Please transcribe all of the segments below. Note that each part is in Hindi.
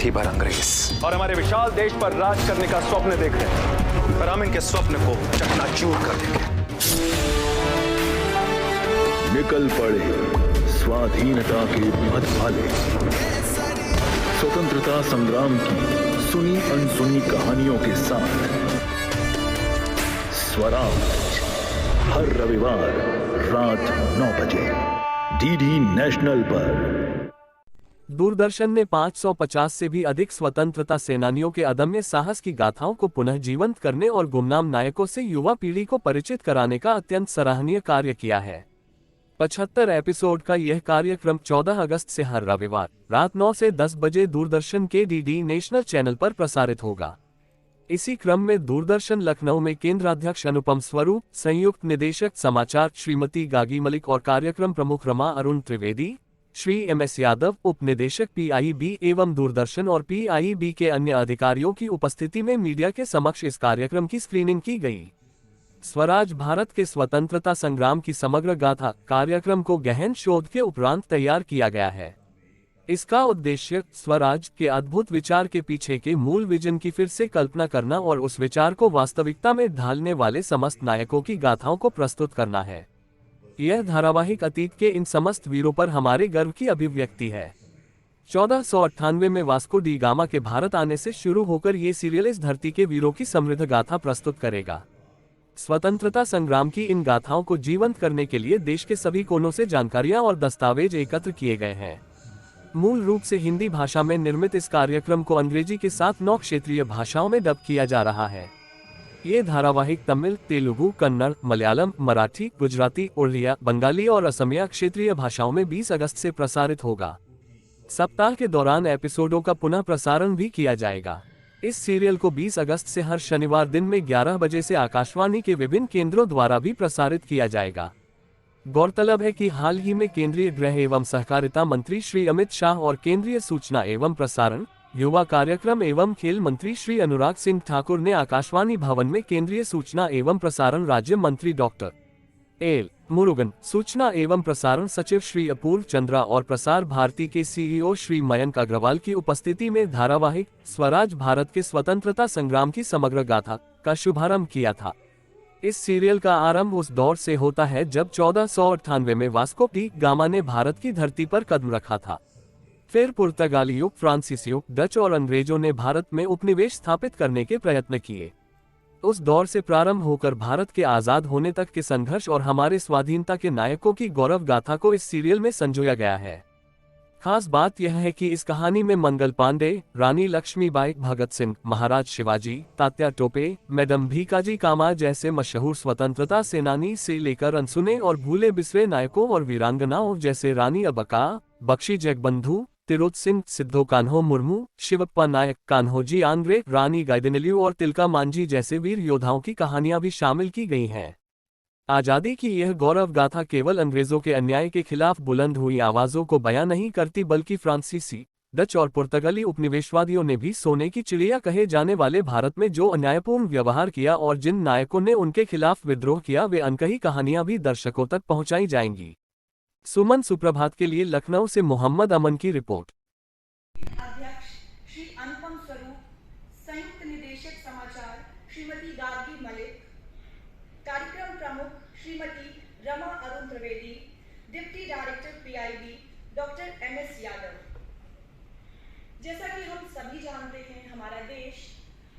मुट्ठी भर अंग्रेज और हमारे विशाल देश पर राज करने का स्वप्न देख रहे हैं, पर हम इनके स्वप्न को चकनाचूर कर देंगे। निकल पड़े स्वाधीनता के पथ भाले, स्वतंत्रता संग्राम की सुनी अनसुनी कहानियों के साथ स्वराज, हर रविवार रात 9 बजे डीडी नेशनल पर। दूरदर्शन ने 550 से भी अधिक स्वतंत्रता सेनानियों के अदम्य साहस की गाथाओं को पुनः जीवंत करने और गुमनाम नायकों से युवा पीढ़ी को परिचित कराने का अत्यंत सराहनीय कार्य किया है। 75 एपिसोड का यह कार्यक्रम 14 अगस्त से हर रविवार रात 9 से 10 बजे दूरदर्शन के डीडी नेशनल चैनल पर प्रसारित होगा। इसी क्रम में दूरदर्शन लखनऊ में केंद्राध्यक्ष अनुपम स्वरूप, संयुक्त निदेशक समाचार श्रीमती गागी मलिक और कार्यक्रम प्रमुख रमा अरुण त्रिवेदी, श्री MS यादव, उप निदेशक PIB एवं दूरदर्शन और PIB के अन्य अधिकारियों की उपस्थिति में मीडिया के समक्ष इस कार्यक्रम की स्क्रीनिंग की गई। स्वराज भारत के स्वतंत्रता संग्राम की समग्र गाथा कार्यक्रम को गहन शोध के उपरांत तैयार किया गया है। इसका उद्देश्य स्वराज के अद्भुत विचार के पीछे के मूल विजन की फिर से कल्पना करना और उस विचार को वास्तविकता में ढालने वाले समस्त नायकों की गाथाओं को प्रस्तुत करना है। यह धारावाहिक अतीत के इन समस्त वीरों पर हमारे गर्व की अभिव्यक्ति है। 1498 में वास्को डी गामा के भारत आने से शुरू होकर ये सीरियल इस धरती के वीरों की समृद्ध गाथा प्रस्तुत करेगा। स्वतंत्रता संग्राम की इन गाथाओं को जीवंत करने के लिए देश के सभी कोनों से जानकारियां और दस्तावेज एकत्र किए गए हैं। मूल रूप से हिंदी भाषा में निर्मित इस कार्यक्रम को अंग्रेजी के साथ 9 क्षेत्रीय भाषाओं में डब किया जा रहा है। ये धारावाहिक तमिल, तेलुगु, कन्नड़, मलयालम, मराठी, गुजराती, उड़िया, बंगाली और असमिया क्षेत्रीय भाषाओं में 20 अगस्त से प्रसारित होगा। सप्ताह के दौरान एपिसोडों का पुनः प्रसारण भी किया जाएगा। इस सीरियल को 20 अगस्त से हर शनिवार दिन में 11 बजे से आकाशवाणी के विभिन्न केंद्रों द्वारा भी प्रसारित किया जाएगा। गौरतलब है कि हाल ही में केंद्रीय गृह एवं सहकारिता मंत्री श्री अमित शाह और केंद्रीय सूचना एवं प्रसारण, युवा कार्यक्रम एवं खेल मंत्री श्री अनुराग सिंह ठाकुर ने आकाशवाणी भवन में केंद्रीय सूचना एवं प्रसारण राज्य मंत्री डॉक्टर एल मुरुगन, सूचना एवं प्रसारण सचिव श्री अपूर्व चंद्रा और प्रसार भारती के CEO श्री मयंक अग्रवाल की उपस्थिति में धारावाहिक स्वराज भारत के स्वतंत्रता संग्राम की समग्र गाथा का शुभारंभ किया था। इस सीरियल का आरंभ उस दौर से होता है जब 1498 में वास्को डी गामा ने भारत की धरती पर कदम रखा था। फिर पुर्तगालियों, फ्रांसीसियों, डच और अंग्रेजों ने भारत में उपनिवेश स्थापित करने के प्रयत्न किए। उस दौर से प्रारंभ होकर भारत के आजाद होने तक के संघर्ष और हमारे स्वाधीनता के नायकों की गौरव गाथा को इस सीरियल में संजोया गया है। खास बात यह है कि इस कहानी में मंगल पांडे, रानी लक्ष्मीबाई, भगत सिंह, महाराज शिवाजी, तात्या टोपे, मैडम भीकाजी कामा जैसे मशहूर स्वतंत्रता सेनानी से लेकर अनसुने और भूले बिसरे नायकों और वीरांगनाओं जैसे रानी अबका, बख्शी जगबंधु, तिरोत सिंह, सिद्धो कान्हो मुर्मू, शिवप्पा नायक, कान्होजी आंग्रे, रानी गाइदिनेलु और तिलका मांझी जैसे वीर योद्धाओं की कहानियां भी शामिल की गई हैं। आजादी की यह गौरव गाथा केवल अंग्रेजों के अन्याय के खिलाफ बुलंद हुई आवाजों को बयां नहीं करती, बल्कि फ्रांसीसी, डच और पुर्तगाली उपनिवेशवादियों ने भी सोने की चिड़िया कहे जाने वाले भारत में जो अन्यायपूर्ण व्यवहार किया और जिन नायकों ने उनके खिलाफ विद्रोह किया, वे अनकही कहानियां भी दर्शकों तक पहुंचाई जाएंगी। सुमन सुप्रभात के लिए लखनऊ से मोहम्मद अमन की रिपोर्ट। अध्यक्ष श्री अनुपम स्वरूप, संयुक्त निदेशक समाचार श्रीमती गागी मलिक, कार्यक्रम प्रमुख Shrimati Rama Arun Trivedi, deputy director PIB doctor MS Yadav. जैसा कि हम सभी जानते हैं, हमारा देश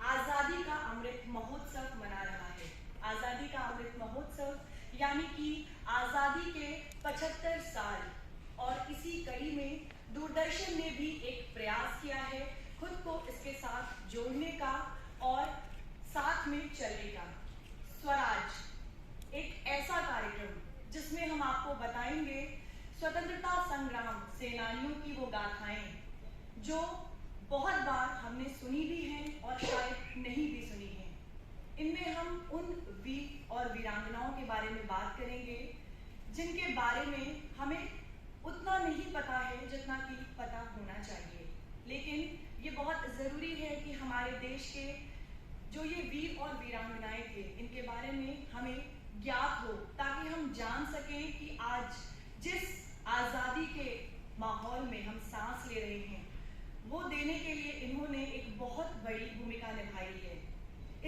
आजादी का अमृत महोत्सव मना रहा है। आजादी का अमृत महोत्सव यानी कि आजादी के 75 साल, और इसी कड़ी में दूरदर्शन ने भी एक प्रयास किया है खुद को इसके साथ जोड़ने का और साथ में चलने का। स्वराज एक ऐसा कार्यक्रम जिसमें हम आपको बताएंगे स्वतंत्रता संग्राम सेनानियों की वो गाथाएं जो बहुत बार हमने सुनी भी हैं और शायद नहीं भी सुनी हैं। इनमें हम उन वीर और वीरांगनाओं के बारे में बात करेंगे जिनके बारे में हमें उतना नहीं पता है जितना कि पता होना चाहिए, लेकिन ये बहुत ज़रूरी है कि हमारे देश के जो ये वीर और वीरांगनाएं थे, इनके बारे में हमें ज्ञात हो, ताकि हम जान सकें कि आज जिस आज़ादी के माहौल में हम सांस ले रहे हैं, वो देने के लिए इन्होंने एक बहुत बड़ी भूमिका निभाई है।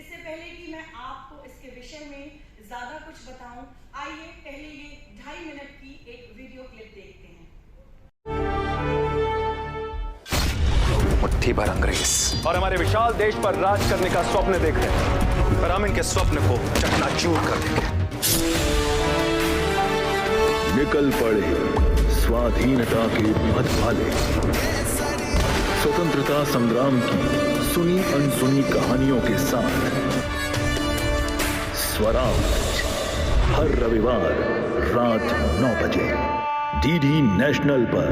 इससे पहले कि मैं आपको इसके विषय में ज्यादा कुछ बताऊं, आइए पहले ये 2.5 मिनट की एक वीडियो क्लिप देखते हैं। मुट्ठी भर अंग्रेज और हमारे विशाल देश पर राज करने का स्वप्न देख रहे हैं, पर हम इनके स्वप्न को चकनाचूर कर देंगे। निकल पड़े स्वाधीनता के पथ भाले, स्वतंत्रता संग्राम की सुनी अनसुनी कहानियों के साथ स्वराज हर रविवार रात 9 बजे डीडी नेशनल पर।